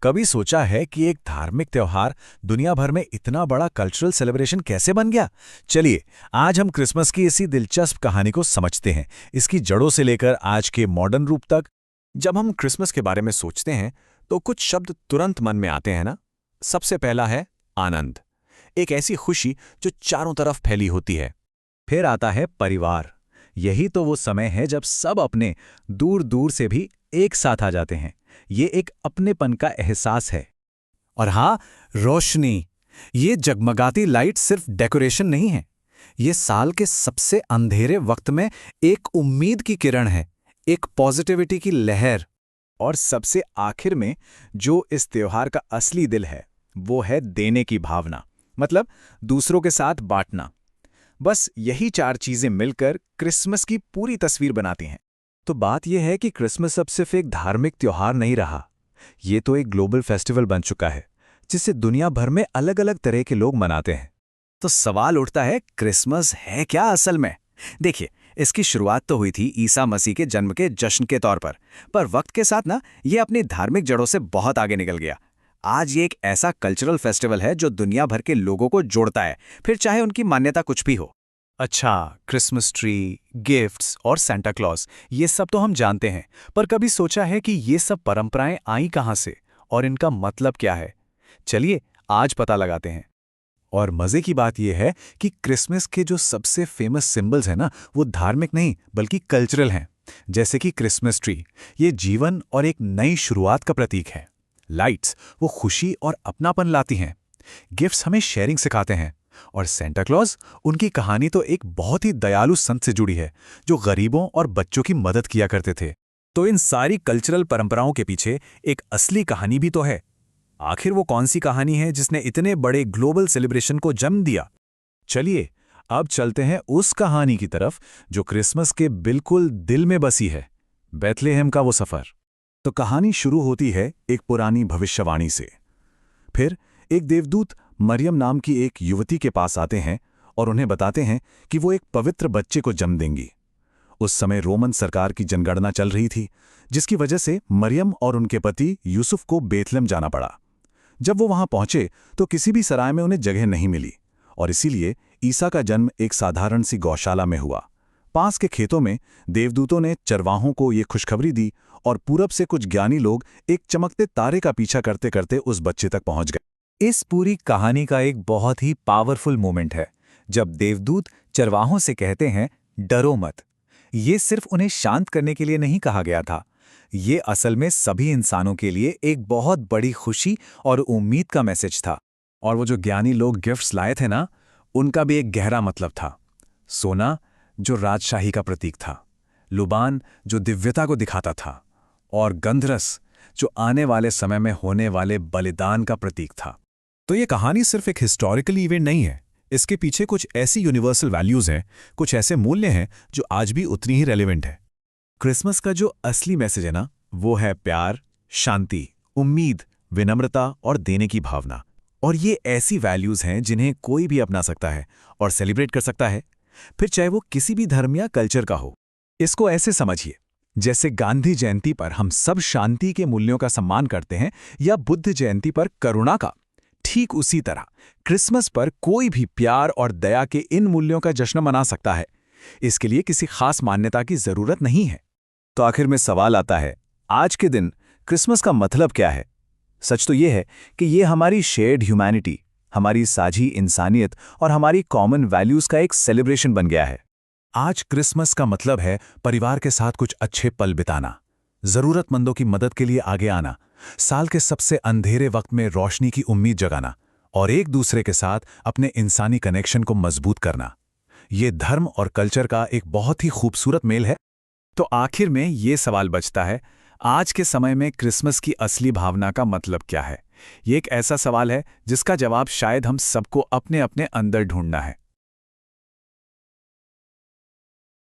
कभी सोचा है कि एक धार्मिक त्योहार दुनिया भर में इतना बड़ा कल्चरल सेलिब्रेशन कैसे बन गया? चलिए, आज हम क्रिसमस की इसी दिलचस्प कहानी को समझते हैं, इसकी जड़ों से लेकर आज के मॉडर्न रूप तक। जब हम क्रिसमस के बारे में सोचते हैं तो कुछ शब्द तुरंत मन में आते हैं ना। सबसे पहला है आनंद, एक ऐसी खुशी जो चारों तरफ फैली होती है। फिर आता है परिवार। यही तो वो समय है जब सब अपने दूर दूर से भी एक साथ आ जाते हैं। ये एक अपनेपन का एहसास है। और हाँ, रोशनी। ये जगमगाती लाइट सिर्फ डेकोरेशन नहीं है, ये साल के सबसे अंधेरे वक्त में एक उम्मीद की किरण है, एक पॉजिटिविटी की लहर। और सबसे आखिर में जो इस त्योहार का असली दिल है, वो है देने की भावना, मतलब दूसरों के साथ बांटना। बस यही चार चीजें मिलकर क्रिसमस की पूरी तस्वीर बनाती हैं। तो बात यह है कि क्रिसमस अब सिर्फ एक धार्मिक त्योहार नहीं रहा, ये तो एक ग्लोबल फेस्टिवल बन चुका है, जिसे दुनिया भर में अलग अलग तरह के लोग मनाते हैं। तो सवाल उठता है, क्रिसमस है क्या असल में? देखिए, इसकी शुरुआत तो हुई थी ईसा मसीह के जन्म के जश्न के तौर पर वक्त के साथ ना ये अपनी धार्मिक जड़ों से बहुत आगे निकल गया। आज ये एक ऐसा कल्चरल फेस्टिवल है जो दुनिया भर के लोगों को जोड़ता है, फिर चाहे उनकी मान्यता कुछ भी हो। अच्छा, क्रिसमस ट्री, गिफ्ट्स और सेंटा क्लॉज, ये सब तो हम जानते हैं, पर कभी सोचा है कि ये सब परंपराएं आई कहाँ से और इनका मतलब क्या है? चलिए आज पता लगाते हैं। और मजे की बात यह है कि क्रिसमस के जो सबसे फेमस सिंबल्स हैं ना, वो धार्मिक नहीं बल्कि कल्चरल हैं। जैसे कि क्रिसमस ट्री, ये जीवन और एक नई शुरुआत का प्रतीक है। लाइट्स, वो खुशी और अपनापन लाती हैं। गिफ्ट्स हमें शेयरिंग सिखाते हैं। और सेंटा क्लॉज, उनकी कहानी तो एक बहुत ही दयालु संत से जुड़ी है, जो गरीबों और बच्चों की मदद किया करते थे। तो इन सारी कल्चरल परंपराओं के पीछे एक असली कहानी भी तो है। आखिर वो कौन सी कहानी है जिसने इतने बड़े ग्लोबल सेलिब्रेशन को जन्म दिया? चलिए, अब चलते हैं उस कहानी की तरफ जो क्रिसमस के बिल्कुल दिल में बसी है, बैथलेहम का वो सफर। तो कहानी शुरू होती है एक पुरानी भविष्यवाणी से। फिर एक देवदूत मरियम नाम की एक युवती के पास आते हैं और उन्हें बताते हैं कि वो एक पवित्र बच्चे को जन्म देंगी। उस समय रोमन सरकार की जनगणना चल रही थी, जिसकी वजह से मरियम और उनके पति यूसुफ को बेथलेहम जाना पड़ा। जब वो वहां पहुंचे तो किसी भी सराय में उन्हें जगह नहीं मिली, और इसीलिए ईसा का जन्म एक साधारण सी गौशाला में हुआ। पास के खेतों में देवदूतों ने चरवाहों को ये खुशखबरी दी, और पूरब से कुछ ज्ञानी लोग एक चमकते तारे का पीछा करते करते उस बच्चे तक पहुंच गए। इस पूरी कहानी का एक बहुत ही पावरफुल मोमेंट है जब देवदूत चरवाहों से कहते हैं, डरो मत। ये सिर्फ उन्हें शांत करने के लिए नहीं कहा गया था, ये असल में सभी इंसानों के लिए एक बहुत बड़ी खुशी और उम्मीद का मैसेज था। और वो जो ज्ञानी लोग गिफ्ट्स लाए थे ना, उनका भी एक गहरा मतलब था। सोना, जो राजशाही का प्रतीक था, लुबान, जो दिव्यता को दिखाता था, और गंधरस, जो आने वाले समय में होने वाले बलिदान का प्रतीक था। तो ये कहानी सिर्फ एक हिस्टोरिकल इवेंट नहीं है, इसके पीछे कुछ ऐसी यूनिवर्सल वैल्यूज हैं, कुछ ऐसे मूल्य हैं जो आज भी उतनी ही रेलेवेंट है। क्रिसमस का जो असली मैसेज है ना, वो है प्यार, शांति, उम्मीद, विनम्रता और देने की भावना। और ये ऐसी वैल्यूज हैं जिन्हें कोई भी अपना सकता है और सेलिब्रेट कर सकता है, फिर चाहे वो किसी भी धर्म या कल्चर का हो। इसको ऐसे समझिए, जैसे गांधी जयंती पर हम सब शांति के मूल्यों का सम्मान करते हैं, या बुद्ध जयंती पर करुणा का, ठीक उसी तरह क्रिसमस पर कोई भी प्यार और दया के इन मूल्यों का जश्न मना सकता है। इसके लिए किसी खास मान्यता की जरूरत नहीं है। तो आखिर में सवाल आता है, आज के दिन क्रिसमस का मतलब क्या है? सच तो यह है कि यह हमारी शेयर्ड ह्यूमैनिटी, हमारी साझी इंसानियत और हमारी कॉमन वैल्यूज का एक सेलिब्रेशन बन गया है। आज क्रिसमस का मतलब है परिवार के साथ कुछ अच्छे पल बिताना, जरूरतमंदों की मदद के लिए आगे आना, साल के सबसे अंधेरे वक्त में रोशनी की उम्मीद जगाना, और एक दूसरे के साथ अपने इंसानी कनेक्शन को मजबूत करना। ये धर्म और कल्चर का एक बहुत ही खूबसूरत मेल है। तो आखिर में ये सवाल बचता है, आज के समय में क्रिसमस की असली भावना का मतलब क्या है? ये एक ऐसा सवाल है जिसका जवाब शायद हम सबको अपने अपने अंदर ढूंढना है।